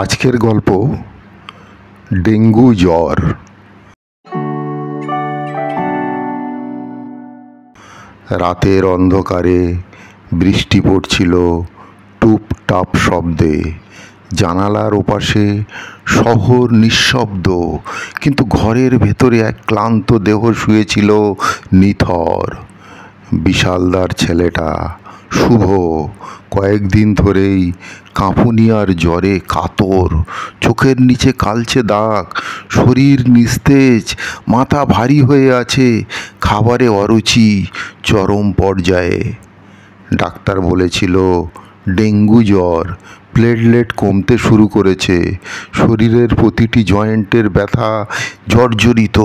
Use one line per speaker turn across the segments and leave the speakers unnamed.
আজকের গল্প ডেঙ্গু জ্বর। রাতের অন্ধকারে বৃষ্টি পড়ছিল টুপটাপ শব্দে। জানালার ওপাশে শহর নিঃশব্দ, কিন্তু ঘরের ভেতরে এক ক্লান্ত দেহ শুয়েছিল নিথর। বিশালদার ছেলেটা শুভ কয়েকদিন ধরেই কাঁপুনি আর জ্বরে কাতর। চোখের নিচে কালচে দাগ, শরীর নিস্তেজ, মাথা ভারী হয়ে আছে, খাবারে অরুচি চরম পর্যায়ে। ডাক্তার বলেছিল ডেঙ্গু জ্বর। প্লেটলেট কমতে শুরু করেছে, শরীরের প্রতিটি জয়েন্টের ব্যথা জর্জরিত।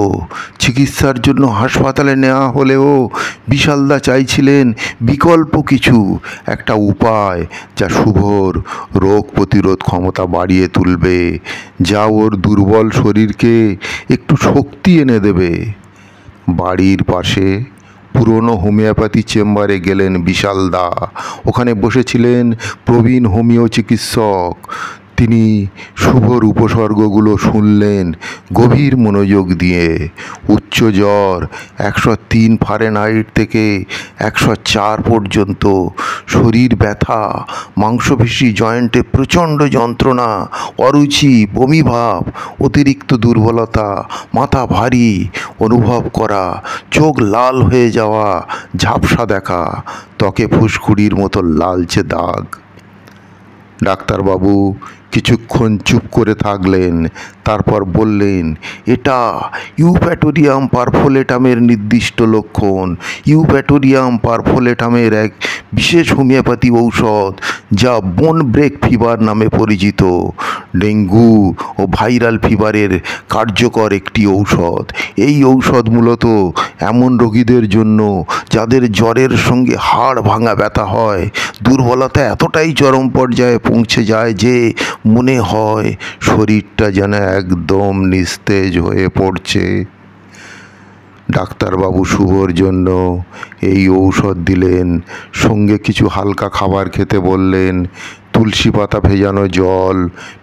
চিকিৎসার জন্য হাসপাতালে নেওয়া হলেও বিশালদা চাইছিলেন বিকল্প কিছু, একটা উপায় যা শুভর রোগ প্রতিরোধ ক্ষমতা বাড়িয়ে তুলবে, যা ওর দুর্বল শরীরকে একটু শক্তি এনে দেবে। বাড়ির পাশে পুরনো হোমিওপ্যাথি চেম্বারে গেলেন বিশালদা। ওখানে বসেছিলেন প্রবীণ হোমিও চিকিৎসক। তিনি শুভর উপসর্গগুলো শুনলেন গভীর মনোযোগ দিয়ে। উচ্চ জ্বর 103 ফারেনহাইট থেকে 104 পর্যন্ত, শরীর ব্যথা, মাংসপেশি জয়েন্টে প্রচণ্ড যন্ত্রণা, অরুচি, বমিভাব, অতিরিক্ত দুর্বলতা, মাথা ভারী অনুভব করা, চোখ লাল হয়ে যাওয়া, ঝাপসা দেখা, ত্বকে ফুসকুড়ির মতো লালচে দাগ। ডাক্তারবাবু কিছুক্ষণ চুপ করে থাকলেন, তারপর বললেন, এটা ইউপ্যাটোরিয়াম পারফোলেটামের নির্দিষ্ট লক্ষণ। ইউপ্যাটোরিয়াম পারফোলেটামের এক বিশেষ হোমিওপ্যাথি ঔষধ, যা বোন ব্রেক ফিভার নামে পরিচিত। ডেঙ্গু ও ভাইরাল ফিভারের কার্যকর একটি ঔষধ। এই ঔষধ মূলত এমন রোগীদের জন্য যাদের জ্বরের সঙ্গে হাড় ভাঙা ব্যথা হয়, দুর্বলতা এতটাই চরম পর্যায়ে পৌঁছে যায় যে মনে হয় শরীরটা যেন একদম নিস্তেজ হয়ে পড়ছে। ডাক্তারবাবু শুভর জন্য এই ঔষধ দিলেন, সঙ্গে কিছু হালকা খাবার খেতে বললেন। তুলসী পাতা ভেজানো জল,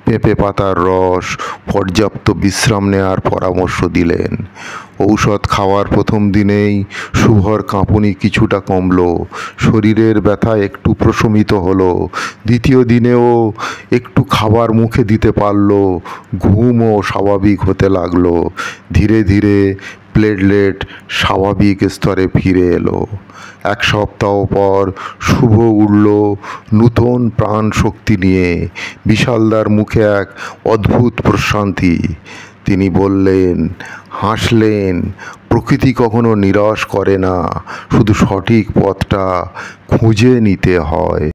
পেঁপে পাতার রস, পর্যাপ্ত বিশ্রাম নেওয়ার পরামর্শ দিলেন। ঔষধ খাওয়ার প্রথম দিনেই শুভর কাঁপুনি কিছুটা কমলো, শরীরের ব্যথা একটু প্রশমিত হলো। দ্বিতীয় দিনেও একটু খাবার মুখে দিতে পারল, ঘুমও স্বাভাবিক হতে লাগলো। ধীরে ধীরে প্লেটলেট স্বাভাবিক স্তরে ফিরে এলো। এক সপ্তাহ পর শুভ উঠল নূতন প্রাণ শক্তি নিয়ে। বিশালদার মুখে এক অদ্ভুত প্রশান্তি। তিনি বললেন, হাসলেন, প্রকৃতি কখনো নিরাশ করে না, শুধু সঠিক পথটা খুঁজে নিতে হয়।